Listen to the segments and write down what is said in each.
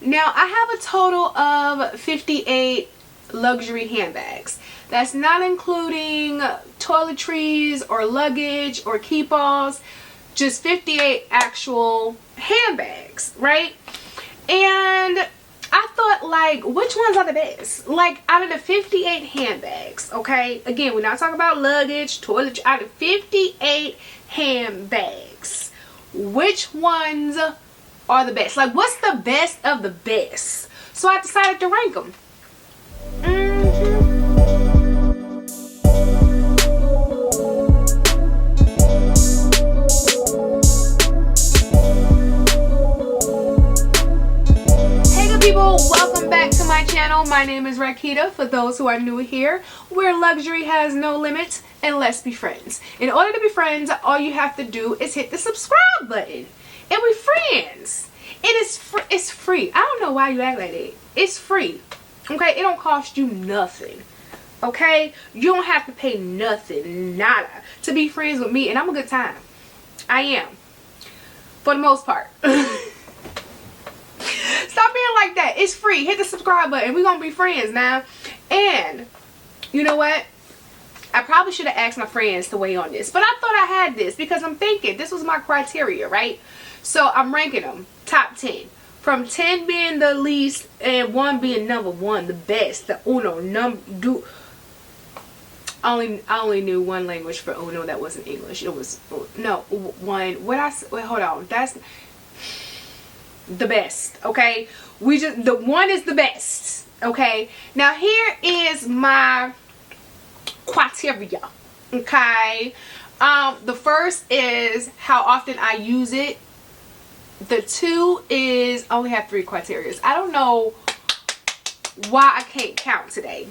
Now I have a total of 58 luxury handbags. That's not including toiletries or luggage or keep-alls. Just 58 actual handbags, right? And I thought, like, which ones are the best? Like, out of the 58 handbags, okay? Again, we're not talking about luggage, toiletries. Out of 58 handbags, which ones are the best? Like, what's the best of the best? So I decided to rank them. People, welcome back to my channel. My name is Rakita. For those who are new here, where luxury has no limits, and let's be friends. In order to be friends, all you have to do is hit the subscribe button and we're friends. It's free. I don't know why you act like that. It's free, okay? It don't cost you nothing, okay? You don't have to pay nothing, nada, to be friends with me, and I'm a good time. I am, for the most part. Stop being like that. It's free. Hit the subscribe button. We're going to be friends now. And you know what? I probably should have asked my friends to weigh on this. But I thought I had this because I'm thinking this was my criteria, right? So I'm ranking them top 10. From 10 being the least and 1 being number 1, the best. The uno, I only knew one language for uno that wasn't English. It was, no, one. Wait, hold on. That's the best, okay? The one is the best, okay? Now here is my criteria, okay? The first is how often I use it. The 2 is, I only have 3 criteria. I don't know why I can't count today,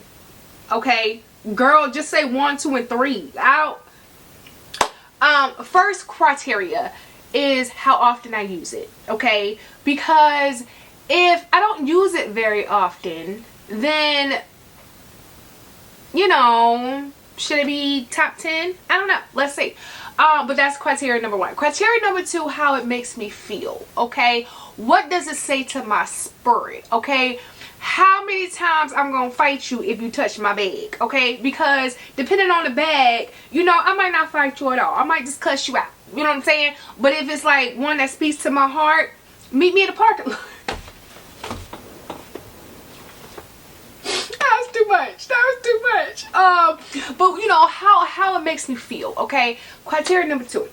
okay? Girl, just say 1, 2, and 3. First criteria is how often I use it, okay? Because if I don't use it very often, then, you know, should it be top 10? I don't know. Let's see. But that's criteria number 1. Criteria number 2, how it makes me feel, okay? What does it say to my spirit, okay? How many times I'm gonna fight you if you touch my bag, okay? Because depending on the bag, you know, I might not fight you at all. I might just cuss you out. You know what I'm saying? But if it's like one that speaks to my heart, meet me in the parking lot. That was too much. That was too much. But you know how it makes me feel, okay? Criteria number 2.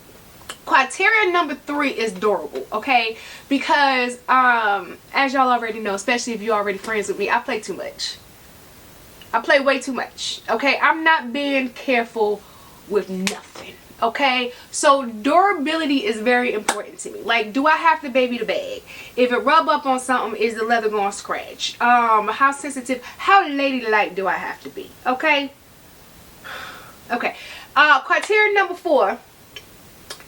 Criteria number 3 is durable, okay? Because as y'all already know, especially if you're already friends with me, I play too much. I play way too much, okay? I'm not being careful with nothing, okay? So durability is very important to me. Like, do I have to baby the bag? If it rub up on something, is the leather gonna scratch? How sensitive, how ladylike do I have to be, okay? Okay. Criteria number 4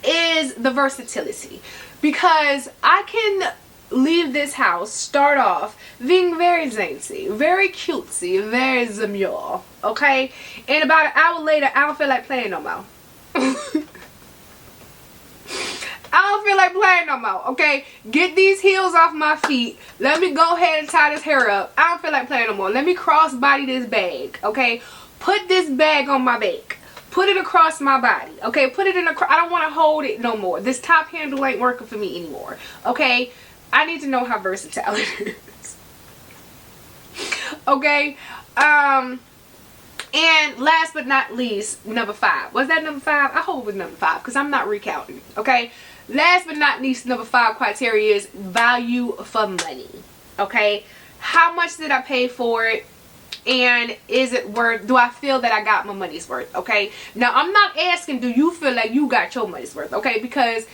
is the versatility, because I can leave this house, start off being very zancy, very cutesy, very demure, okay, and about an hour later I don't feel like playing no more. I don't feel like playing no more, okay? Get these heels off my feet. Let me go ahead and tie this hair up. I don't feel like playing no more. Let me cross body this bag, okay? Put this bag on my back. Put it across my body, okay? Put it in I don't want to hold it no more. This top handle ain't working for me anymore, okay? I need to know how versatile it is. Okay? And last but not least, number 5. Was that number 5? I hope it was number 5 because I'm not recounting, okay? Last but not least, number 5 criteria is value for money, okay? How much did I pay for it? And is it worth, do I feel that I got my money's worth, okay? Now, I'm not asking, do you feel like you got your money's worth, okay? Because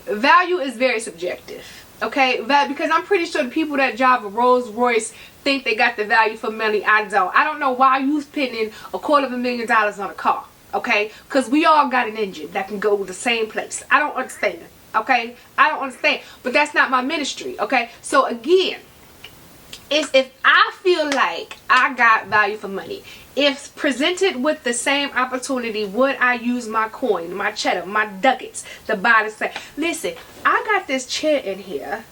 value is very subjective, okay? Because I'm pretty sure the people that drive a Rolls Royce think they got the value for money. I don't. I don't know why you spending $250,000 on a car, okay? Because we all got an engine that can go the same place. I don't understand, okay? I don't understand. But that's not my ministry, okay? So, again, if I feel like I got value for money, if presented with the same opportunity, would I use my coin, my cheddar, my ducats to buy the same? Listen, I got this chair in here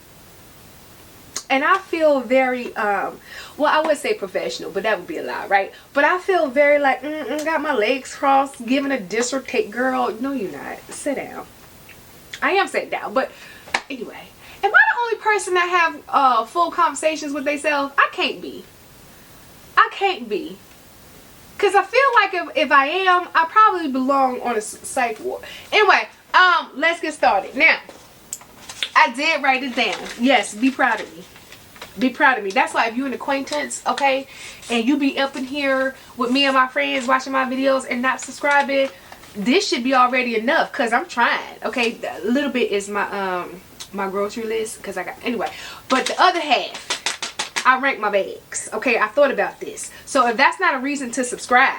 and I feel very well, I would say professional, but that would be a lie, right? But I feel very like got my legs crossed, giving a dissertate. Girl, no you're not. Sit down. I am sitting down, but anyway, am I the only person that have full conversations with themselves? I can't be. Because I feel like if I am, I probably belong on a psych ward. Anyway, let's get started. Now, I did write it down. Yes, be proud of me. Be proud of me. That's why if you're an acquaintance, okay, and you be up in here with me and my friends watching my videos and not subscribing, this should be already enough because I'm trying. Okay, a little bit is my my grocery list because I got, anyway, but the other half, I rank my bags. Okay, I thought about this. So if that's not a reason to subscribe.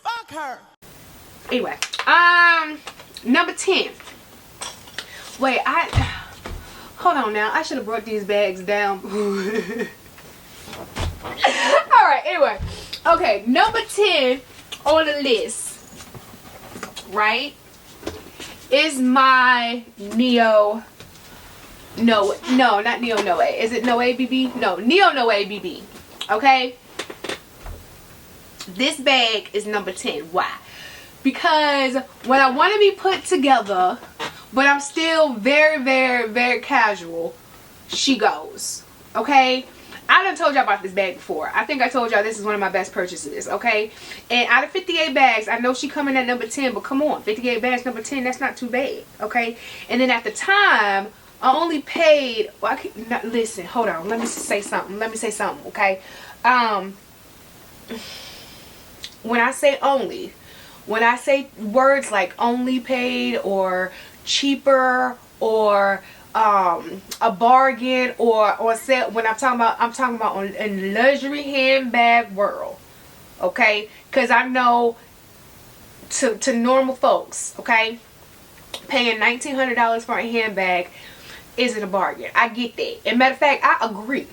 Fuck her. Anyway, number 10. Wait, hold on now. I should have brought these bags down. Alright, anyway. Okay, number 10 on the list, right, is my Neo. No, not Neo Noe. Is it Noe BB? No, Neo Noe BB. Okay? This bag is number 10. Why? Because when I want to be put together, but I'm still very, very, very casual, she goes. Okay? I done told y'all about this bag before. I think I told y'all this is one of my best purchases. Okay? And out of 58 bags, I know she coming at number 10, but come on. 58 bags, number 10, that's not too bad. Okay? And then at the time, I only paid, well, listen, hold on, let me say something, okay? When I say only, when I say words like only paid or cheaper or a bargain or sale, when I'm talking about in luxury handbag world, okay? Because I know to normal folks, okay, paying $1,900 for a handbag isn't a bargain. I get that. And matter of fact, I agree.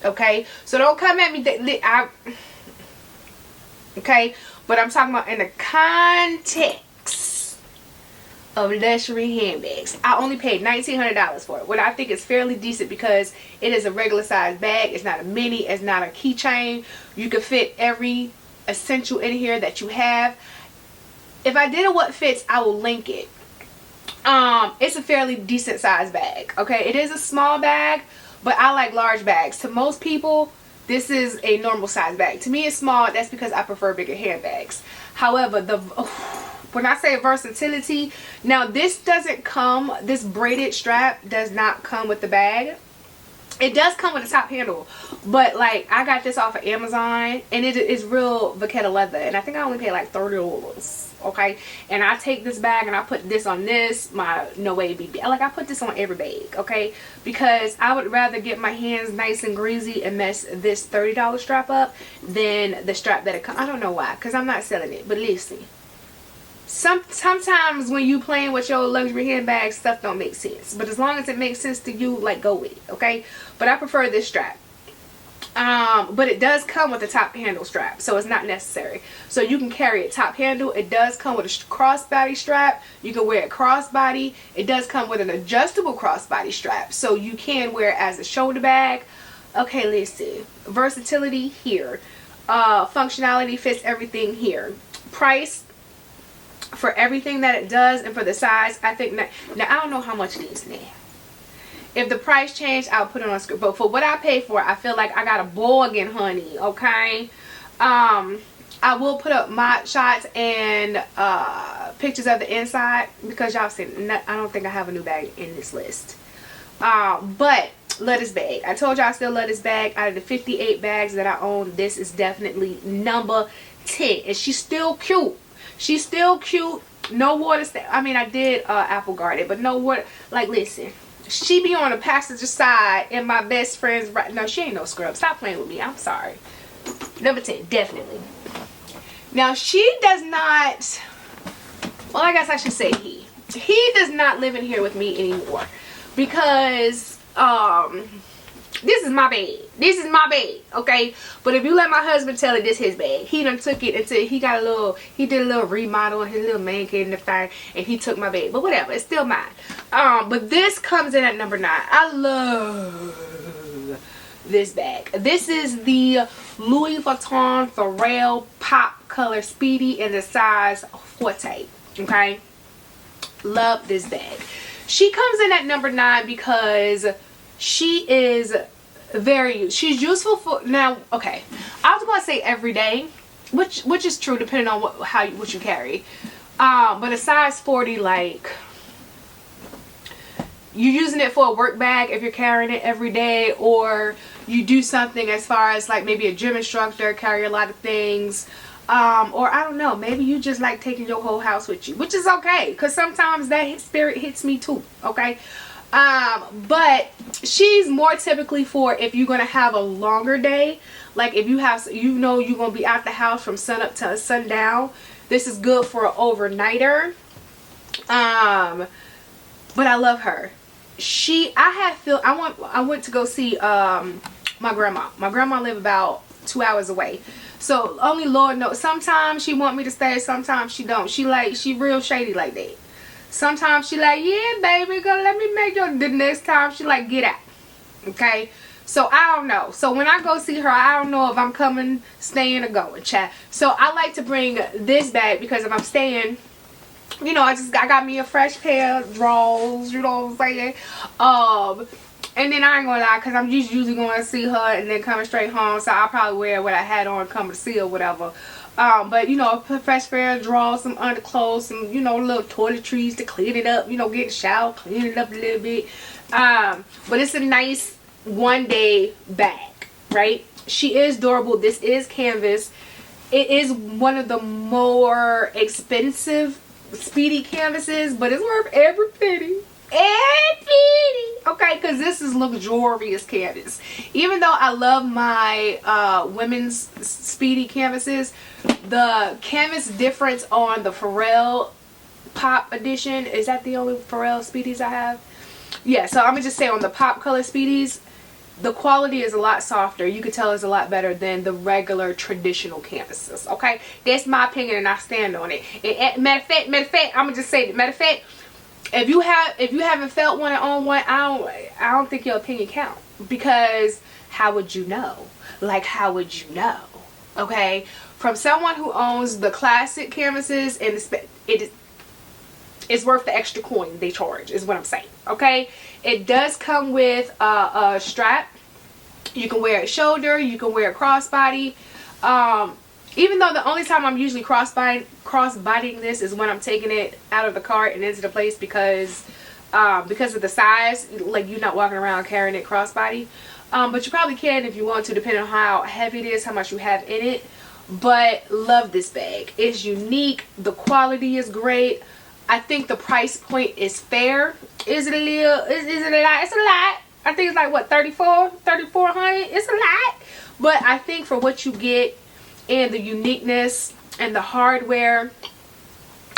Okay? So don't come at me okay? But I'm talking about in the context of luxury handbags. I only paid $1,900 for it. What I think is fairly decent because it is a regular size bag. It's not a mini. It's not a keychain. You can fit every essential in here that you have. If I did a what fits, I will link it. It's a fairly decent size bag. Okay, it is a small bag, but I like large bags. To most people, this is a normal size bag. To me, it's small. That's because I prefer bigger handbags. However, when I say versatility, now this doesn't come, this braided strap does not come with the bag. It does come with a top handle, but like I got this off of Amazon and it is real Vachetta leather, and I think I only paid like $30. Okay, and I take this bag and I put this on this, my Noe BB. Like I put this on every bag, okay, because I would rather get my hands nice and greasy and mess this $30 strap up than the strap that it comes. I don't know why, because I'm not selling it, but listen, sometimes when you playing with your luxury handbags, stuff don't make sense, but as long as it makes sense to you, like, go with it. Okay, but I prefer this strap. But it does come with a top handle strap, so it's not necessary. So you can carry it top handle. It does come with a crossbody strap. You can wear it crossbody. It does come with an adjustable crossbody strap, so you can wear it as a shoulder bag. Okay, listen, versatility here, functionality fits everything here. Price for everything that it does and for the size, I think that, now I don't know how much it is now. If the price changed, I'll put it on screen. But for what I pay for, I feel like I got a bargain, honey. Okay. I will put up mod shots and pictures of the inside because y'all seen. I don't think I have a new bag in this list. But love this bag. I told y'all I still love this bag. Out of the 58 bags that I own, this is definitely number 10. And she's still cute. She's still cute. No water. I mean, I did apple guard it, but no water. Like, listen. She be on the passenger side and my best friend's right. No, she ain't no scrub. Stop playing with me. I'm sorry. Number 10, definitely. Now, she does not, well, I guess I should say he. He does not live in here with me anymore because This is my bag. This is my bag, okay? But if you let my husband tell it, this his bag. He done took it until he got a little, he did a little remodel on his little man cave and everything, and he took my bag. But whatever, it's still mine. But this comes in at number 9. I love this bag. This is the Louis Vuitton Pharrell Pop Color Speedy in the size 40, okay? Love this bag. She comes in at number 9 because she is she's useful for, now, okay, I was going to say every day, which is true depending on what you carry. But a size 40, like, you're using it for a work bag if you're carrying it every day, or you do something as far as like maybe a gym instructor, carry a lot of things, or I don't know, maybe you just like taking your whole house with you, which is okay, because sometimes that spirit hits me too, okay? But she's more typically for if you're gonna have a longer day, like if you have, you know, you're gonna be out the house from sun up to sundown. This is good for an overnighter. But I love her. I went to go see my grandma. My grandma lived about 2 hours away, so only Lord knows. Sometimes she want me to stay, sometimes she don't. She real shady like that. Sometimes she like, yeah, baby, go let me make your. The next time she like, get out. Okay, so I don't know. So when I go see her, I don't know if I'm coming, staying, or going, chat. So I like to bring this bag because if I'm staying, you know, I got me a fresh pair of drawers, you know what I'm saying? And then I ain't gonna lie, because I'm just usually going to see her and then coming straight home, so I'll probably wear what I had on coming to see her, whatever. But you know, a fresh pair of drawers, some underclothes, some, you know, little toiletries to clean it up, you know, get a shower, clean it up a little bit. But it's a nice one-day bag, right? She is durable. This is canvas. It is one of the more expensive Speedy canvases, but it's worth every penny. Every penny, okay? Because this is luxurious canvas. Even though I love my women's Speedy canvases, the canvas difference on the Pharrell Pop edition, is that the only Pharrell Speedies I have? Yeah, so I'm gonna just say on the Pop Color Speedies, the quality is a lot softer. You could tell it's a lot better than the regular traditional canvases, okay? That's my opinion and I stand on it. And matter of fact, I'm gonna just say, matter of fact, if you haven't felt one or owned one, I don't think your opinion counts, because how would you know? Like, how would you know? Okay, from someone who owns the classic canvases, and it's worth the extra coin they charge, is what I'm saying. Okay, it does come with a strap. You can wear it shoulder, you can wear it crossbody. Even though the only time I'm usually crossbodying this is when I'm taking it out of the cart and into the place, because of the size, like you're not walking around carrying it crossbody. But you probably can if you want to, depending on how heavy it is, how much you have in it. But love this bag. It's unique. The quality is great. I think the price point is fair. Is it a little? Is it a lot? It's a lot. I think it's like what, $3,400? It's a lot. But I think for what you get and the uniqueness and the hardware,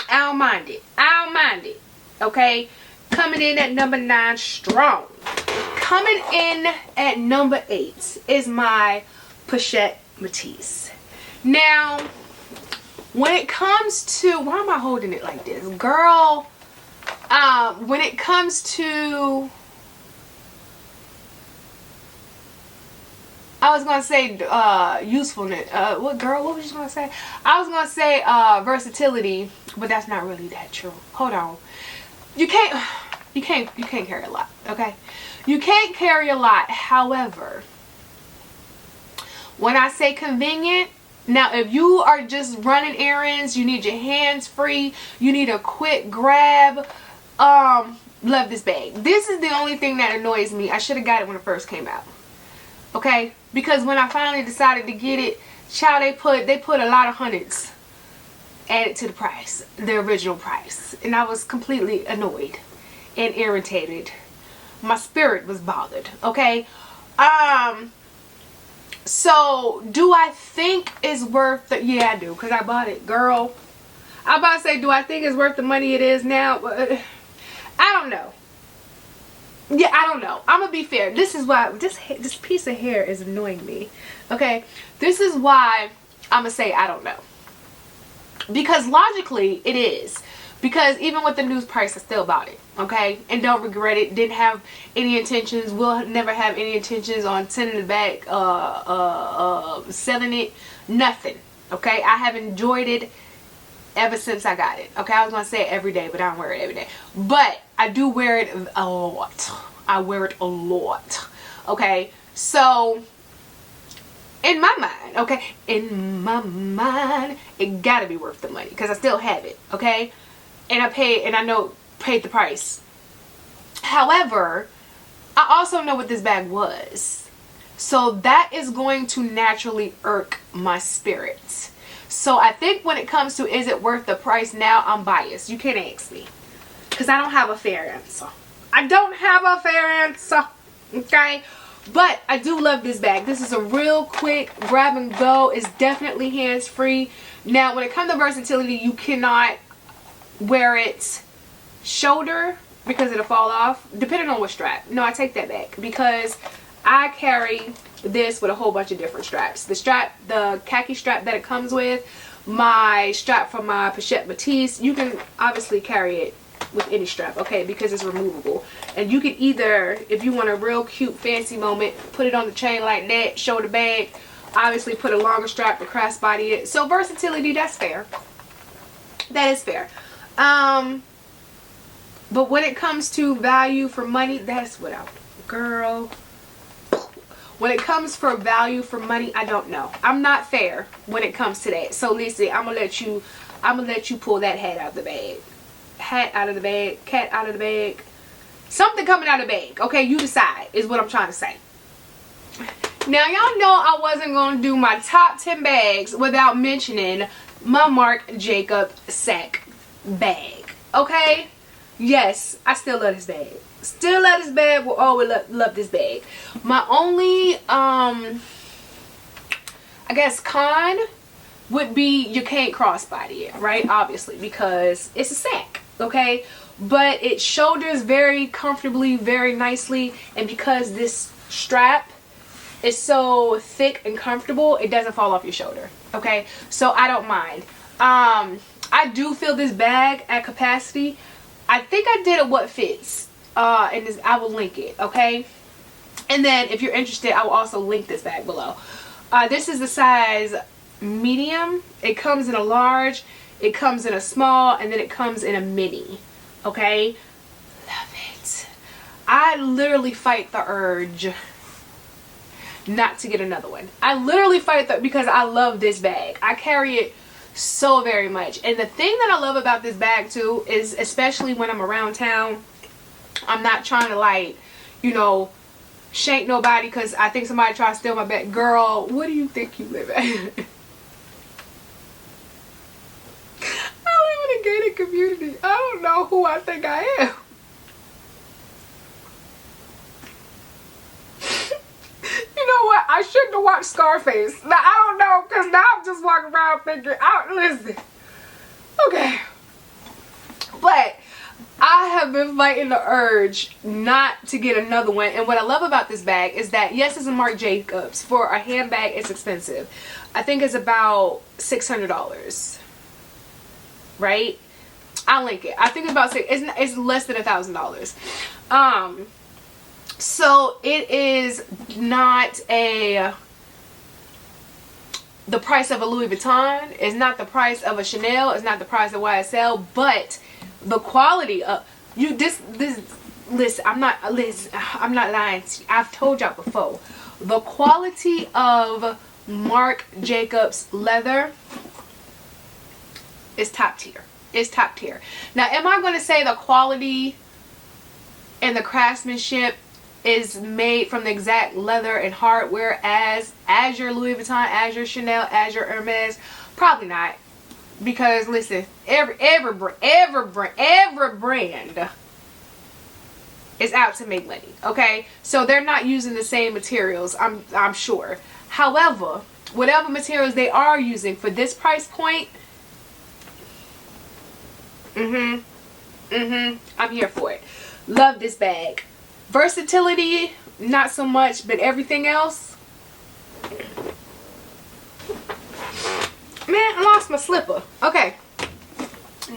I don't mind it. I don't mind it. Okay, coming in at number 9 strong. Coming in at number 8 is my Pochette Metis. Now, when it comes to, why am I holding it like this, girl? When it comes to, I was gonna say usefulness. What, girl? What was you gonna say? I was gonna say versatility, but that's not really that true. Hold on. You can't carry a lot. Okay, you can't carry a lot. However, when I say convenient, now if you are just running errands, you need your hands free, you need a quick grab, love this bag. This is the only thing that annoys me. I should have got it when it first came out. Okay, because when I finally decided to get it, child, they put a lot of hundreds added to the price, the original price, and I was completely annoyed and irritated. My spirit was bothered. Okay, so do I think it's worth the, yeah, I do, because I bought it, girl. I'm about to say, do I think it's worth the money it is now? I don't know. Yeah, I don't know. I'm gonna be fair. This is why this piece of hair is annoying me. Okay, this is why I'm gonna say I don't know. Because logically, it is. Because even with the news price, I still bought it. Okay, and don't regret it. Didn't have any intentions. Will never have any intentions on sending it back. Selling it. Nothing. Okay, I have enjoyed it ever since I got it. Okay, I was gonna say it every day, but I don't wear it every day. But I do wear it a lot. I wear it a lot. Okay, so in my mind, okay, in my mind, it gotta be worth the money because I still have it. Okay, and I know paid the price. However, I also know what this bag was, so that is going to naturally irk my spirits. So I think when it comes to is it worth the price now, I'm biased. You can't ask me because I don't have a fair answer. I don't have a fair answer. Okay, but I do love this bag. This is a real quick grab and go. It's definitely hands free. Now when it comes to versatility, you cannot wear it shoulder because it'll fall off depending on what strap. No, I take that back because I carry this with a whole bunch of different straps. The strap, the khaki strap that it comes with, my strap for my Pochette Metis, you can obviously carry it with any strap, okay, because it's removable. And you can either, if you want a real cute fancy moment, put it on the chain like that, shoulder bag, obviously put a longer strap to crossbody it. So versatility, that's fair. That is fair. But when it comes to value for money, that's what girl. When it comes for value for money, I don't know. I'm not fair when it comes to that. So listen, I'm gonna let you pull that hat out of the bag. Hat out of the bag, cat out of the bag. Something coming out of the bag. Okay, you decide is what I'm trying to say. Now y'all know I wasn't gonna do my top 10 bags without mentioning my Marc Jacob sack bag. Okay? Yes, I still love this bag. Still love this bag. Will always love this bag. My only I guess con would be you can't crossbody it, right? Obviously, because it's a sack, okay? But it shoulders very comfortably, very nicely, and because this strap is so thick and comfortable, it doesn't fall off your shoulder, okay? So I don't mind. I do feel this bag at capacity. I think I did a what fits, and this, I will link it, okay? And then if you're interested, I will also link this bag below. This is the size medium. It comes in a large, it comes in a small, and then it comes in a mini, okay? Love it. I literally fight the urge not to get another one. I literally fight that because I love this bag. I carry it so very much. And the thing that I love about this bag too is, especially when I'm around town, I'm not trying to, like, you know, shank nobody because I think somebody tried to steal my bag. Girl, what do you think you live at? I live in a gated community. I don't know who I think I am. You know what? I shouldn't have watched Scarface. Now, I don't know, because now I'm just walking around thinking, listen. Okay. But I have been fighting the urge not to get another one. And what I love about this bag is that, yes, it's a Marc Jacobs. For a handbag, it's expensive. I think it's about $600. Right? I'll link it. I think it's about it's less than $1,000. So it is not the price of a Louis Vuitton. It's not the price of a Chanel. It's not the price of YSL. But the quality of listen, I'm not lying to you. I've told y'all before. The quality of Marc Jacobs leather is top tier. It's top tier. Now, am I going to say the quality and the craftsmanship is made from the exact leather and hardware as your Louis Vuitton, as your Chanel, as your Hermes? Probably not. Because listen, every brand is out to make money. Okay, so they're not using the same materials. I'm sure. However, whatever materials they are using for this price point, I'm here for it. Love this bag. Versatility, not so much, but everything else. Man, I lost my slipper. Okay.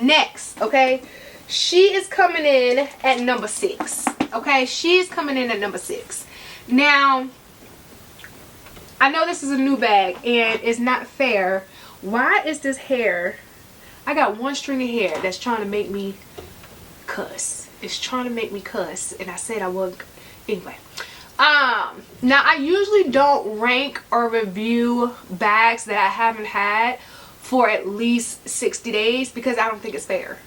Next, okay. She is coming in at number 6. Okay, she's coming in at number 6. Now, I know this is a new bag and it's not fair. Why is this hair? I got one string of hair that's trying to make me cuss. It's trying to make me cuss, and I said I would anyway. Now I usually don't rank or review bags that I haven't had for at least 60 days because I don't think it's fair.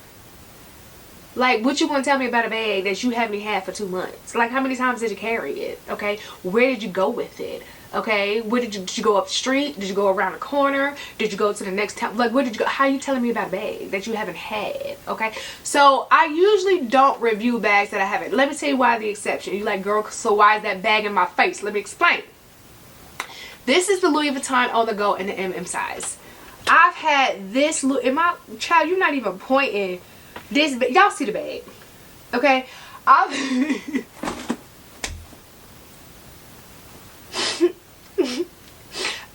Like, what you want to tell me about a bag that you haven't had for 2 months? Like, how many times did you carry it? Okay, where did you go with it? Okay, where did you go up the street? Did you go around the corner? Did you go to the next town? Like, where did you go? How are you telling me about a bag that you haven't had? Okay, so I usually don't review bags that I haven't. Let me tell you why the exception. You like, girl, so why is that bag in my face? Let me explain. This is the Louis Vuitton OnTheGo in the MM size. I've had this look in my child. You're not even pointing. This, y'all see the bag, okay? I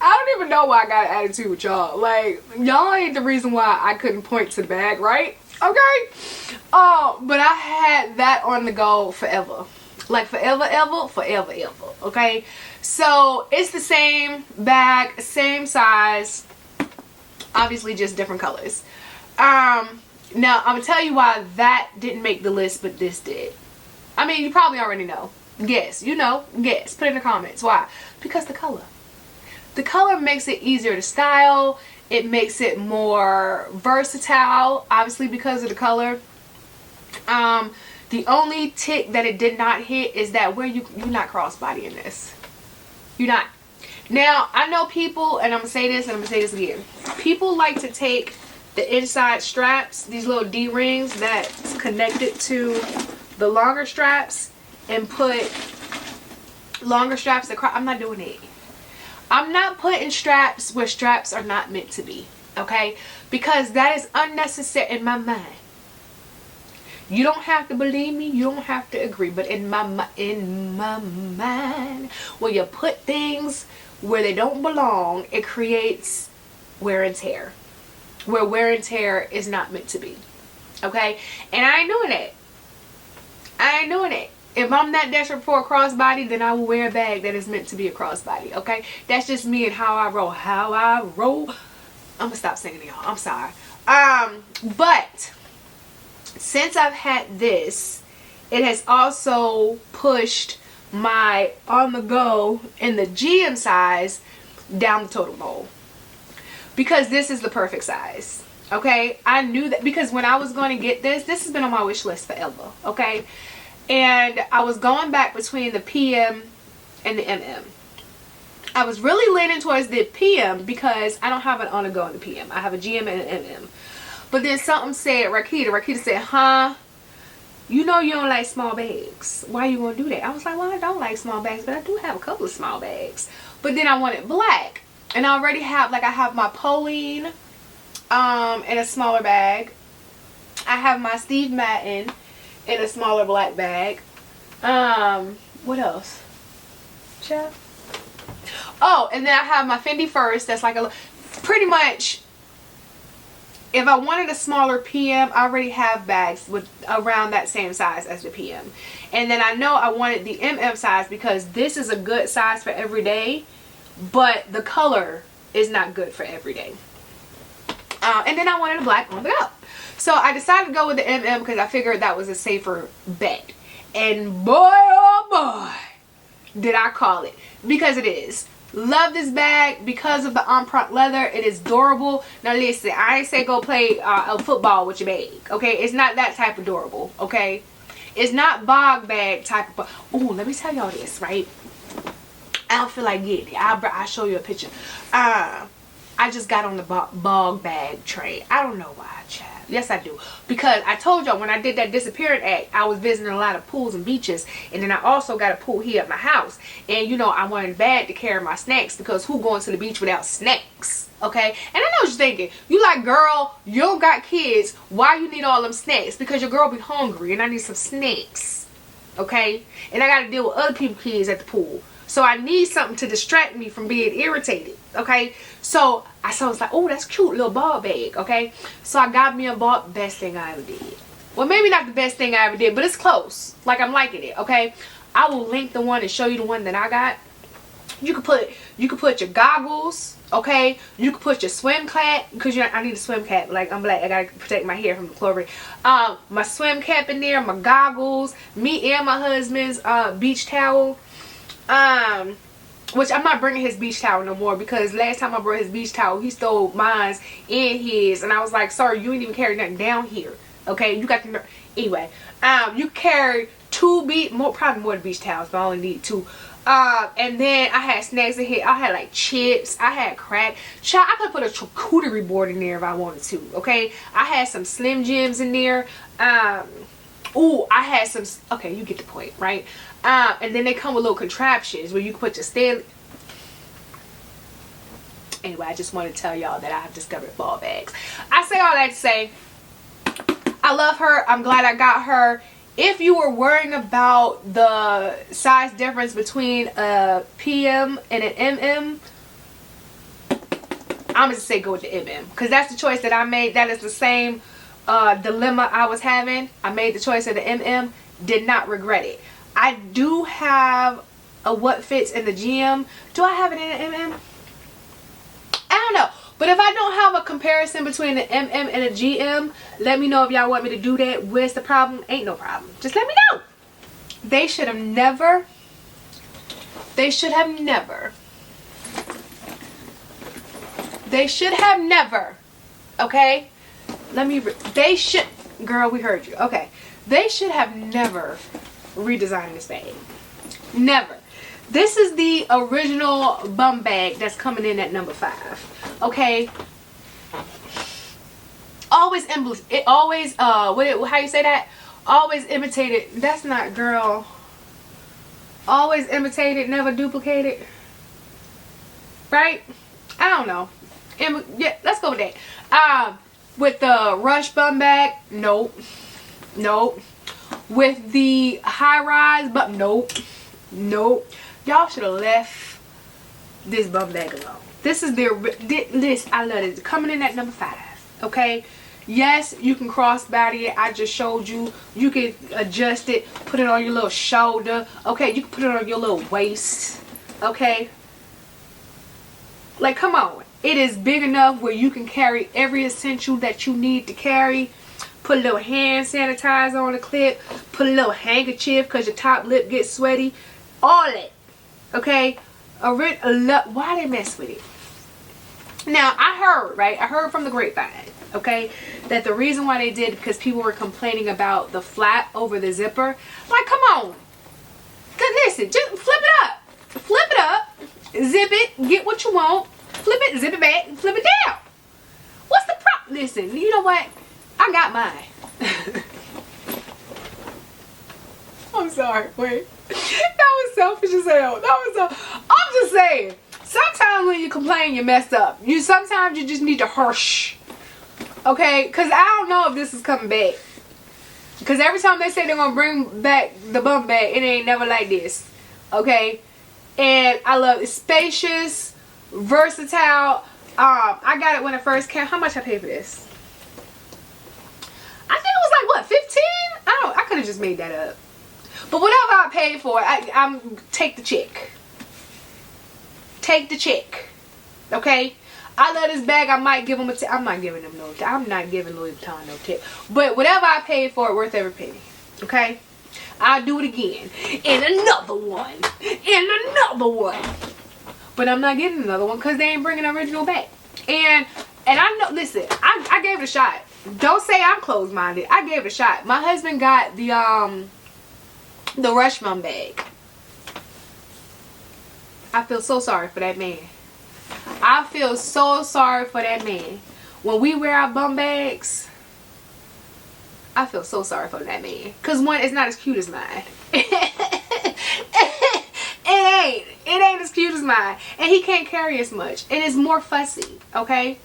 don't even know why I got an attitude with y'all. Like, y'all ain't the reason why I couldn't point to the bag, right? Okay? But I had that on the go forever. Like, forever, ever, okay? So, it's the same bag, same size, obviously just different colors. Now, I'm going to tell you why that didn't make the list, but this did. I mean, you probably already know. Guess. You know. Guess. Put in the comments. Why? Because the color. The color makes it easier to style. It makes it more versatile, obviously because of the color. The only tick that it did not hit is that where you're not crossbody in this. You're not. Now, I know people, and I'm going to say this and I'm going to say this again. People like to take the inside straps, these little D-rings that's connected to the longer straps, and put longer straps across. I'm not doing it. I'm not putting straps where straps are not meant to be, okay? Because that is unnecessary in my mind. You don't have to believe me, you don't have to agree, but in my mind, when you put things where they don't belong, it creates wear and tear. Where wear and tear is not meant to be. Okay? And I ain't doing it. I ain't doing it. If I'm not desperate for a crossbody, then I will wear a bag that is meant to be a crossbody. Okay? That's just me and how I roll. How I roll. I'm gonna stop singing to y'all. I'm sorry. But since I've had this, it has also pushed my OnTheGo in the GM size down the totem pole. Because this is the perfect size. Okay? I knew that because when I was going to get this has been on my wish list forever. Okay? And I was going back between the PM and the MM. I was really leaning towards the PM because I don't have an OnTheGo in the PM. I have a GM and an MM. But then something said, Rakita said, huh? You know you don't like small bags. Why you gonna do that? I was like, well, I don't like small bags, but I do have a couple of small bags. But then I wanted black. And I already have, like, I have my Pauline in a smaller bag. I have my Steve Madden in a smaller black bag. What else? Chef? Oh, and then I have my Fendi First. That's like a, pretty much, if I wanted a smaller PM, I already have bags with around that same size as the PM. And then I know I wanted the MM size because this is a good size for every day, but the color is not good for every day. And then I wanted a black OnTheGo. So I decided to go with the MM because I figured that was a safer bet. And boy, oh boy, did I call it. Because it is. Love this bag because of the empreinte leather. It is durable. Now listen, I ain't say go play a football with your bag. Okay, it's not that type of durable. Okay, it's not Bogg Bag type of. Oh, let me tell y'all this, right? I don't feel like getting it. I'll show you a picture. I just got on the Bogg Bag train. I don't know why, child. Yes, I do. Because I told y'all when I did that disappearing act, I was visiting a lot of pools and beaches. And then I also got a pool here at my house. And, you know, I wanted a bag to carry my snacks. Because who going to the beach without snacks? Okay? And I know what you're thinking. You like, girl, you don't got kids. Why you need all them snacks? Because your girl be hungry and I need some snacks. okay? And I gotta deal with other people's kids at the pool. So I need something to distract me from being irritated, okay? So I was like, oh, that's cute, little Bogg Bag, okay? So I got me a Bogg, best thing I ever did. Well, maybe not the best thing I ever did, but it's close. Like, I'm liking it, okay? I will link the one and show you the one that I got. You could put your goggles, okay? You could put your swim cap, because I need a swim cap. Like, I'm black, I gotta protect my hair from the chlorine. My swim cap in there, my goggles, me and my husband's beach towel. Which I'm not bringing his beach towel no more, because last time I brought his beach towel, he stole mine and his, and I was like, sorry, you ain't even carry nothing down here, okay? You got the, anyway, you carry probably more than beach towels, but I only need 2. And then I had snacks in here. I had like chips, I had crack. Child, I could put a charcuterie board in there if I wanted to, okay? I had some Slim Jims in there. Ooh, I had some, okay, you get the point, right? And then they come with little contraptions where you can put your stand. Anyway, I just want to tell y'all that I have discovered Bogg bags. I say all that to say, I love her. I'm glad I got her. If you were worrying about the size difference between a PM and an MM, I'm going to say go with the MM, because that's the choice that I made. That is the same dilemma I was having. I made the choice of the MM, did not regret it. I do have a what fits in the GM. Do I have it in an MM? I don't know. But if I don't have a comparison between an MM and a GM, let me know if y'all want me to do that. Where's the problem? Ain't no problem. Just let me know. They should have never, they should have never, okay? They should, girl, we heard you. Okay. They should have never redesigned this bag. Never. This is the original Bumbag that's coming in at number 5. Okay. How you say that? Always imitated. That's not, girl. Always imitated, never duplicated. Right? I don't know. Yeah, let's go with that. With the Rush Bumbag, nope. Nope. With the high rise, but nope. Nope. Y'all should have left this Bumbag alone. This is this. I love it. Coming in at number 5. Okay. Yes, you can cross body it. I just showed you. You can adjust it. Put it on your little shoulder. Okay. You can put it on your little waist. Okay. Like, come on. It is big enough where you can carry every essential that you need to carry. Put a little hand sanitizer on the clip. Put a little handkerchief because your top lip gets sweaty. All that. Okay? Why they mess with it? Now, I heard, right? I heard from the grapevine, okay, that the reason why they did it because people were complaining about the flap over the zipper. Like, come on. Listen, just flip it up. Flip it up. Zip it. Get what you want. Flip it. Zip it back. Flip it down. What's the problem? Listen, you know what? I got mine. I'm sorry. Wait. That was selfish as hell. I'm just saying. Sometimes when you complain, you mess up. Sometimes you just need to hush. Okay? Because I don't know if this is coming back. Because every time they say they're going to bring back the Bumbag, it ain't never like this. Okay? And I love it. Spacious, versatile. I got it when it first came. How much I paid for this? I think it was like, what, 15? I could have just made that up. But whatever I paid for it, I'm take the check. Take the check. Okay? I love this bag. I might give them a tip. I'm not giving them no tip. I'm not giving Louis Vuitton no tip. But whatever I paid for it, worth every penny. Okay? I'll do it again. And another one. And another one. But I'm not getting another one because they ain't bringing the original back. And I know, listen, I gave it a shot. Don't say I'm closed-minded. I gave it a shot. My husband got the Rush Bumbag. I feel so sorry for that man. I feel so sorry for that man. When we wear our Bumbags, I feel so sorry for that man. Because one, it's not as cute as mine. It ain't as cute as mine. And he can't carry as much. And it's more fussy, okay?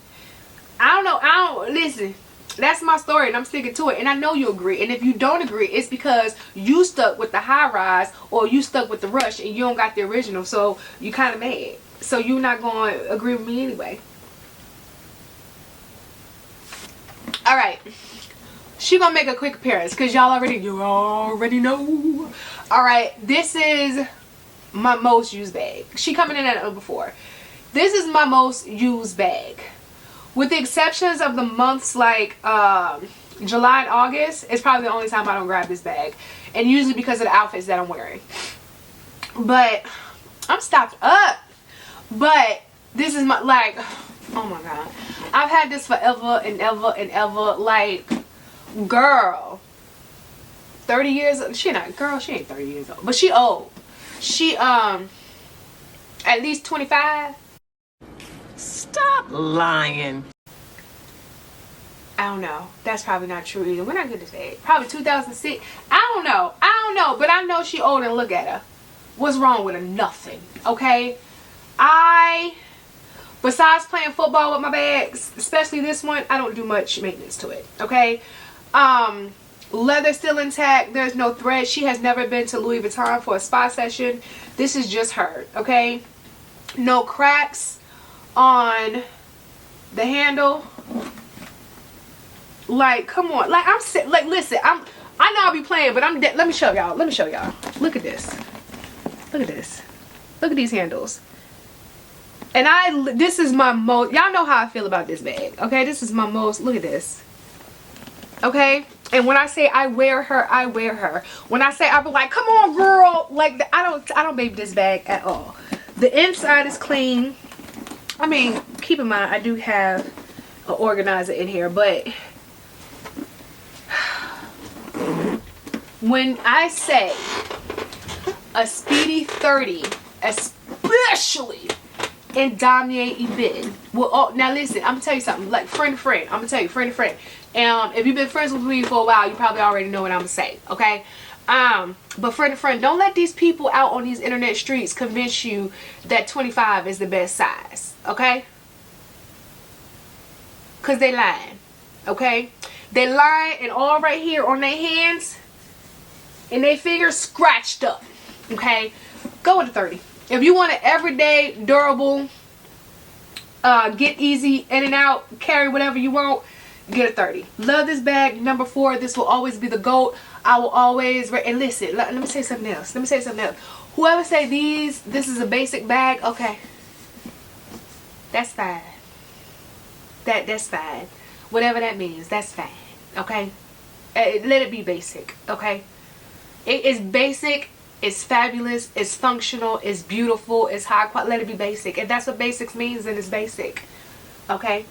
Listen, That's my story, and I'm sticking to it, and I know you agree. And if you don't agree, it's because you stuck with the high rise, or you stuck with the rush, and you don't got the original, so you kind of mad. So you're not going to agree with me anyway. Alright, she gonna make a quick appearance because you already know. Alright, this is my most used bag. She coming in at number 4. This is my most used bag. With the exceptions of the months like July and August, it's probably the only time I don't grab this bag. And usually because of the outfits that I'm wearing. But I'm stocked up. But this is my, like, oh my god. I've had this forever and ever and ever. Like, girl. 30 years old. She ain't 30 years old. But she old. She, at least 25. Stop lying. I don't know. That's probably not true either. When I get this bag, probably 2006. I don't know. But I know she old, and look at her. What's wrong with her? Nothing. Okay. Besides playing football with my bags, especially this one, I don't do much maintenance to it. Okay. Leather still intact. There's no thread. She has never been to Louis Vuitton for a spa session. This is just her. Okay. No cracks on the handle. Like, come on. Like, listen, I know I'll be playing, but let me show y'all. Look at this. Look at these handles. And this is my most, y'all know how I feel about this bag. Okay, this is my most, look at this. Okay, and when I say I wear her, I wear her. When I say, I be like, come on girl, like, I don't baby this bag at all. The inside is clean. I mean, keep in mind, I do have an organizer in here, but when I say a Speedy 30, especially in Damier Ebene, well, now listen, I'm gonna tell you something, like friend to friend, I'm gonna tell you, friend to friend. If you've been friends with me for a while, you probably already know what I'm gonna say, okay? But friend to friend, don't let these people out on these internet streets convince you that 25 is the best size, okay? Cause they lying, okay? They lying, and all right here on their hands and their fingers scratched up, okay? Go with a 30. If you want an everyday, durable, get easy in and out, carry whatever you want, get a 30. Love this bag, number 4. This will always be the GOAT. I will always, and listen, let me say something else. Whoever say this is a basic bag, okay, that's fine. That's fine. Whatever that means, that's fine. Okay, let it be basic. Okay, it is basic. It's fabulous. It's functional. It's beautiful. It's high quality. Let it be basic. If that's what basics means, then it's basic. Okay.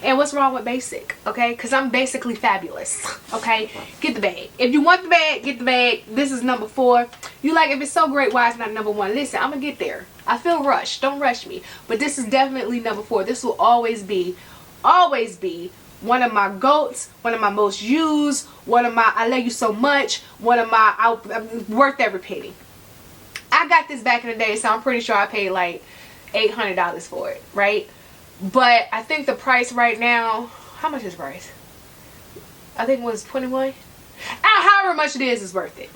And what's wrong with basic? Okay, because I'm basically fabulous. Okay, get the bag. If you want the bag, get the bag. This is number 4. You like, if it's so great, why it's not number 1? Listen, I'm gonna get there. I feel rushed. Don't rush me. But this is definitely number 4. This will always be one of my GOATs, one of my most used, one of my I love you so much, one of my I'm worth every penny. I got this back in the day, so I'm pretty sure I paid like $800 for it, right? But I think the price right now, how much is the price? I think it was 21. However much it is worth it.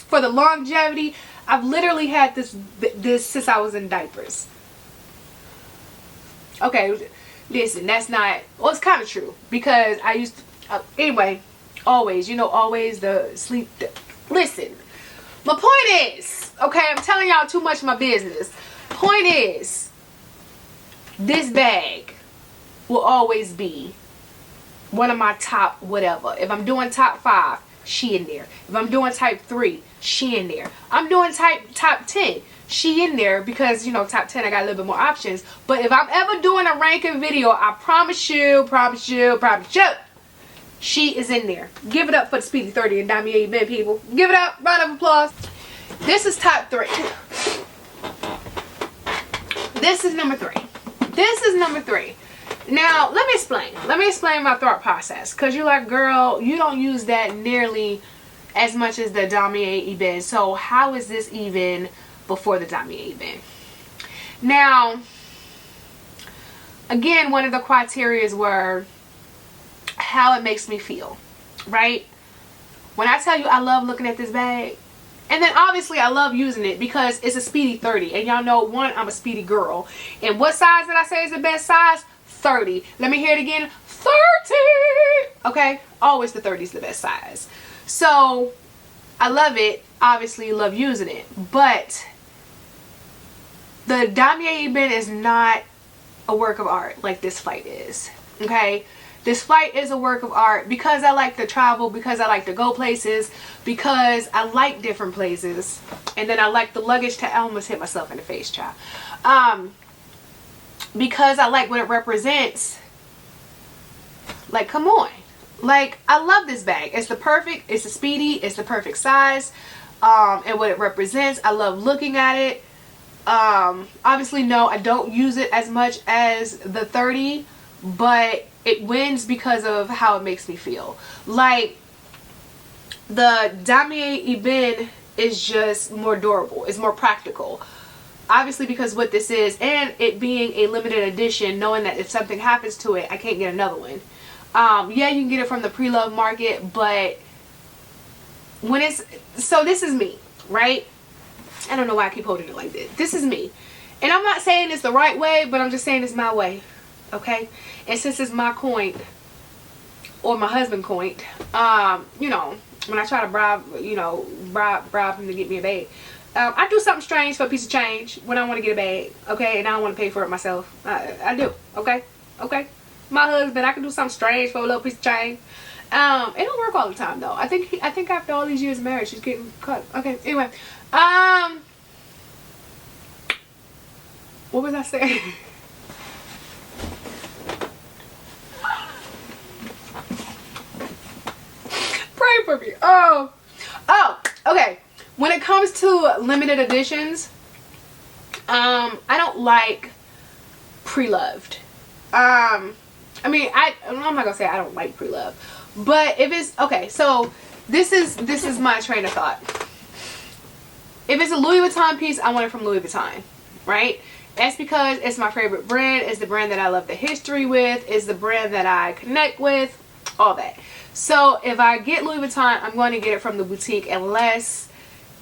For the longevity, I've literally had this since I was in diapers. Okay, listen, that's not, well, it's kind of true, because I used to, anyway, always the sleep, listen, my point is, okay, I'm telling y'all too much of my business. Point is, this bag will always be one of my top whatever. If I'm doing top 5, she in there. If I'm doing type 3, she in there. I'm doing top 10, she in there, because, you know, top 10 I got a little bit more options. But if I'm ever doing a ranking video, I promise you, she is in there. Give it up for the Speedy 30 and Damier Ebene, people. Give it up. Round of applause. This is top 3. This is number 3. This is number 3. Now, let me explain. Let me explain my thought process. Because you're like, girl, you don't use that nearly as much as the Damier Ebene. So, how is this even before the Damier Ebene? Now, again, one of the criterias were how it makes me feel, right? When I tell you I love looking at this bag, and then obviously I love using it because it's a Speedy 30. And y'all know, one, I'm a Speedy girl. And what size did I say is the best size? 30. Let me hear it again. 30! Okay? Always the 30 is the best size. So, I love it. Obviously, love using it. But, the Damier Ebene is not a work of art like this flight is. Okay? This flight is a work of art because I like to travel, because I like to go places, because I like different places. And then I like the luggage I almost hit myself in the face, child. Because I like what it represents. Like, come on. Like, I love this bag. It's it's a Speedy, it's the perfect size. And what it represents, I love looking at it. Obviously, no, I don't use it as much as the 30, but it wins because of how it makes me feel. Like, the Damier Ebene is just more durable. It's more practical. Obviously, because what this is, and it being a limited edition, knowing that if something happens to it, I can't get another one. Yeah, you can get it from the pre-loved market, but when it's... So, this is me, right? I don't know why I keep holding it like this. This is me. And I'm not saying it's the right way, but I'm just saying it's my way. Okay? And since it's my coin, or my husband coin, you know, when I try to bribe him to get me a bag, I do something strange for a piece of change when I want to get a bag, okay? And I don't want to pay for it myself. I do, okay? Okay? My husband, I can do something strange for a little piece of change. It don't work all the time, though. I think after all these years of marriage, she's getting cut. Okay, anyway. What was I saying? Pray for me. Oh, okay. When it comes to limited editions, I don't like pre-loved. I mean, I'm not gonna say I don't like pre-loved, but if it's okay, so this is my train of thought. If it's a Louis Vuitton piece, I want it from Louis Vuitton, right? That's because it's my favorite brand. It's the brand that I love the history with. It's the brand that I connect with. All that. So if I get Louis Vuitton, I'm going to get it from the boutique, unless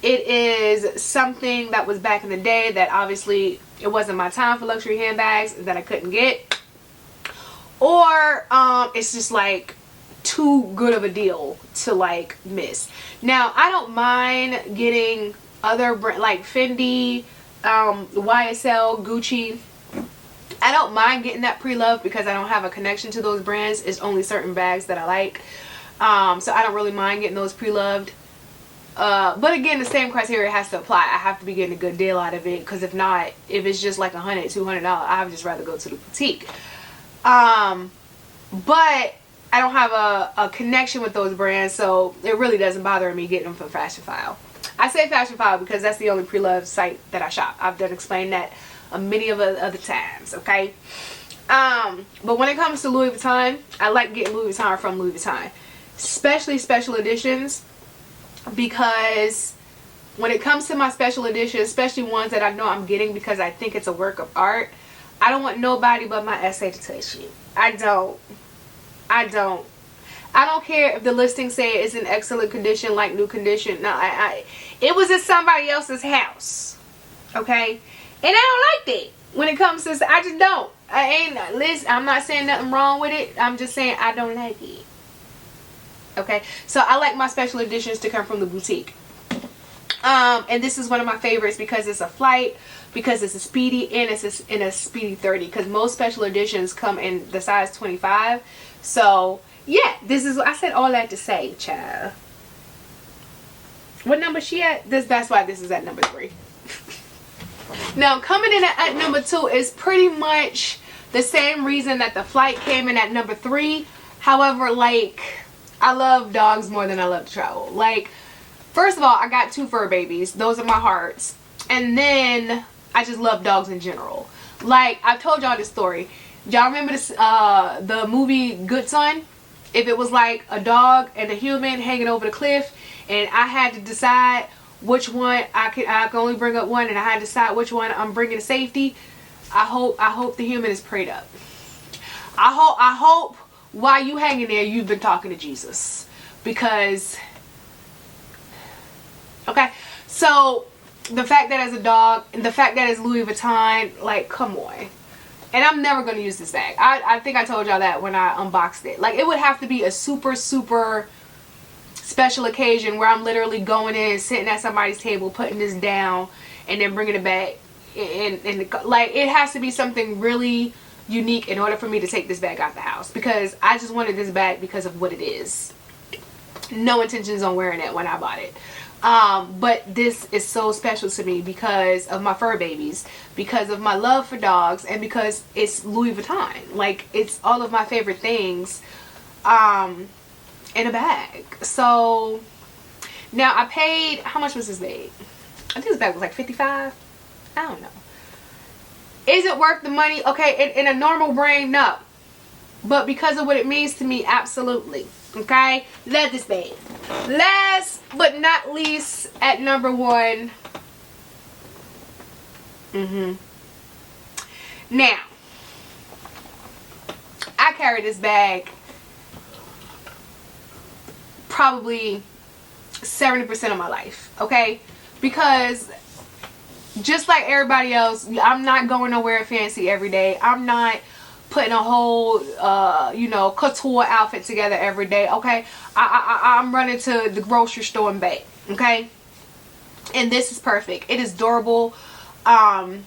it is something that was back in the day that obviously it wasn't my time for luxury handbags that I couldn't get, or it's just like too good of a deal to like miss. Now, I don't mind getting other brand like Fendi, YSL, Gucci. I don't mind getting that pre-loved because I don't have a connection to those brands. It's only certain bags that I like. So I don't really mind getting those pre-loved. But again, the same criteria has to apply. I have to be getting a good deal out of it, because if not, if it's just like $100, $200, I would just rather go to the boutique. But I don't have a connection with those brands, so it really doesn't bother me getting them from Fashion File. I say Fashion File because that's the only pre-loved site that I shop. I've done explain that many of other times, okay? But when it comes to Louis Vuitton, I like getting Louis Vuitton from Louis Vuitton, especially special editions, because when it comes to my special editions, especially ones that I know I'm getting because I think it's a work of art, I don't want nobody but my essay to touch it. I don't care if the listing say it's in excellent condition, like new condition. No, it was at somebody else's house, okay? And I don't like that. When it comes to, I just don't. Listen, I'm not saying nothing wrong with it. I'm just saying I don't like it. Okay? So I like my special editions to come from the boutique. And this is one of my favorites because it's a flight, because it's a Speedy, and it's in a Speedy 30. Because most special editions come in the size 25. So, yeah, this is, I said all that to say, child. What number she at? That's why this is at number 3. Now, coming in at number 2 is pretty much the same reason that the flight came in at number 3. However, like, I love dogs more than I love to travel. Like, first of all, I got 2 fur babies. Those are my hearts. And then, I just love dogs in general. Like, I've told y'all this story. Y'all remember this, the movie Good Son? If it was like a dog and a human hanging over the cliff, and I had to decide which one I can only bring up one, and I had to decide which one I'm bringing to safety. I hope the human is prayed up. I hope while you hanging there, you've been talking to Jesus. Because, okay, so the fact that it's a dog, and the fact that it's Louis Vuitton, like, come on. And I'm never going to use this bag. I think I told y'all that when I unboxed it. Like, it would have to be a super, super special occasion where I'm literally going in, sitting at somebody's table, putting this down, and then bringing it back. And like, it has to be something really unique in order for me to take this bag out the house. Because I just wanted this bag because of what it is. No intentions on wearing it when I bought it. But this is so special to me because of my fur babies, because of my love for dogs, and because it's Louis Vuitton. Like, it's all of my favorite things in a bag. So now I paid, how much was this bag? I think this bag was like $55. I don't know. Is it worth the money? Okay, in a normal brain, no. But because of what it means to me, absolutely. Okay, love this bag. Last but not least, at number 1. Now, I carry this bag probably 70% of my life. Okay, because just like everybody else, I'm not going nowhere fancy every day. I'm not putting a whole you know, couture outfit together every day. Okay, I'm running to the grocery store and back. Okay, and this is perfect. It is durable. I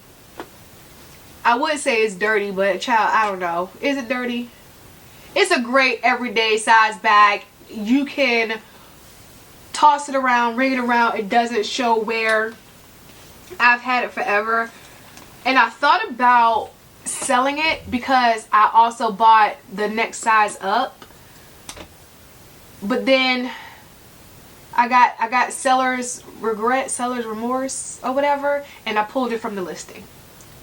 would say it's dirty, but child, I don't know, is it dirty? It's a great everyday size bag. You can toss it around, ring it around. It doesn't show wear. I've had it forever, and I thought about selling it because I also bought the next size up, but then I got seller's regret, seller's remorse, or whatever, and I pulled it from the listing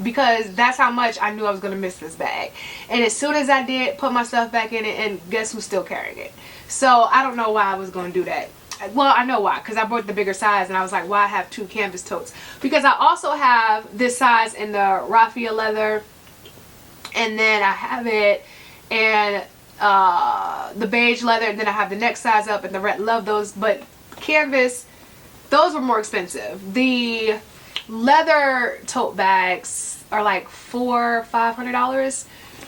because that's how much I knew I was going to miss this bag. And as soon as I did, put my stuff back in it, and guess who's still carrying it? So I don't know why I was going to do that. Well, I know why, because I bought the bigger size, and I was like, why I have 2 canvas totes? Because I also have this size in the raffia leather, and then I have it in the beige leather, and then I have the next size up in the red. Love those, but canvas, those were more expensive. The leather tote bags are like $400-500.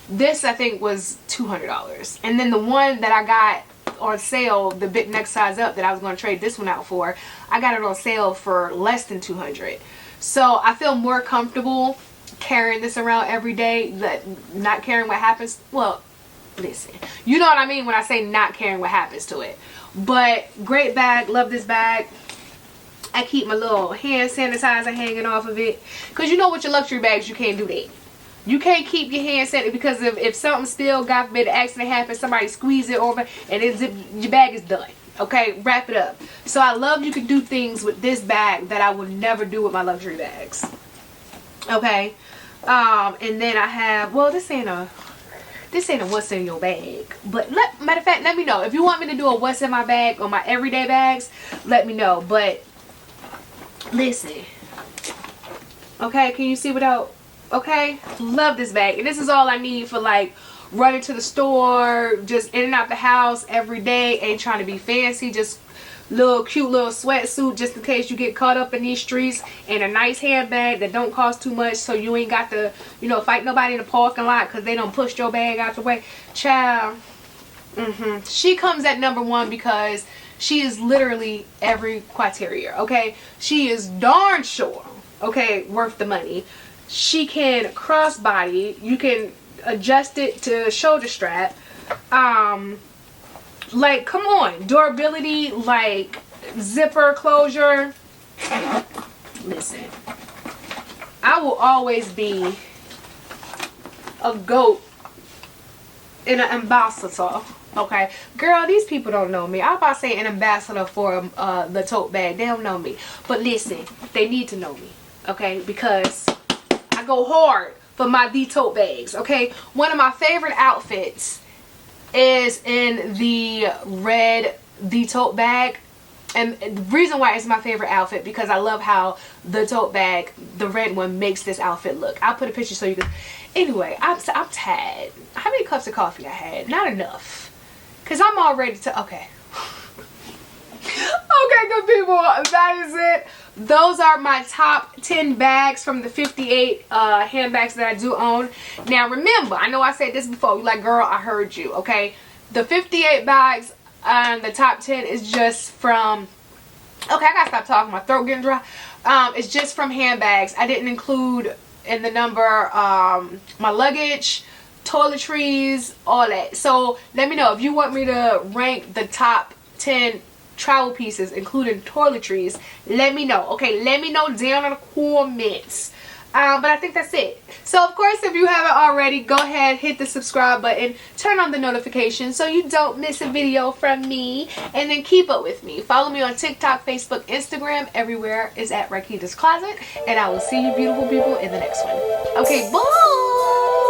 This I think was $200, and then the one that I got on sale, the bit next size up that I was going to trade this one out for, I got it on sale for less than $200. So I feel more comfortable carrying this around every day, not caring what happens. Well, listen, you know what I mean when I say not caring what happens to it. But great bag, love this bag. I keep my little hand sanitizer hanging off of it, because you know with your luxury bags you can't do that. You can't keep your hand sanitizer, because if something still got an accident happens, somebody squeeze it over and your bag is done. Okay, wrap it up. So I love you can do things with this bag that I would never do with my luxury bags. Okay, and then I have, well, this ain't a what's in your bag, but matter of fact, let me know if you want me to do a what's in my bag or my everyday bags. Let me know. But listen, okay, can you see without? Okay, love this bag, and this is all I need for like running to the store, just in and out the house every day. Ain't trying to be fancy, just little cute little sweatsuit just in case you get caught up in these streets, and a nice handbag that don't cost too much, so you ain't got to, you know, fight nobody in the parking lot because they don't push your bag out the way. Child, she comes at number 1 because she is literally every criteria. Okay, she is darn sure, okay, worth the money. She can crossbody, you can adjust it to shoulder strap. Like, come on, durability, like zipper closure. Listen, I will always be a goat and an ambassador. Okay, girl, these people don't know me. I'm about to say an ambassador for the tote bag. They don't know me, but listen, they need to know me. Okay, because I go hard for my tote bags. Okay, one of my favorite outfits is in the red tote bag, And the reason why it's my favorite outfit, because I love how the tote bag, the red one, makes this outfit look. I'll put a picture so you can. Anyway, I'm tired. How many cups of coffee I had? Not enough. Because I'm all ready to. Okay. Okay, good people. That is it. Those are my top 10 bags from the 58 handbags that I do own. Now, remember, I know I said this before. You're like, girl, I heard you. Okay. The 58 bags. The top 10 is just from, okay, I gotta stop talking, my throat getting dry. It's just from handbags. I didn't include in the number my luggage, toiletries, all that. So let me know if you want me to rank the top 10 travel pieces including toiletries. Let me know. Okay, let me know down in the comments. But I think that's it. So of course, if you haven't already, go ahead, hit the subscribe button, turn on the notifications so you don't miss a video from me, and then keep up with me. Follow me on TikTok, Facebook, Instagram. Everywhere is at Rakita's Closet, and I will see you beautiful people in the next one. Okay, bye.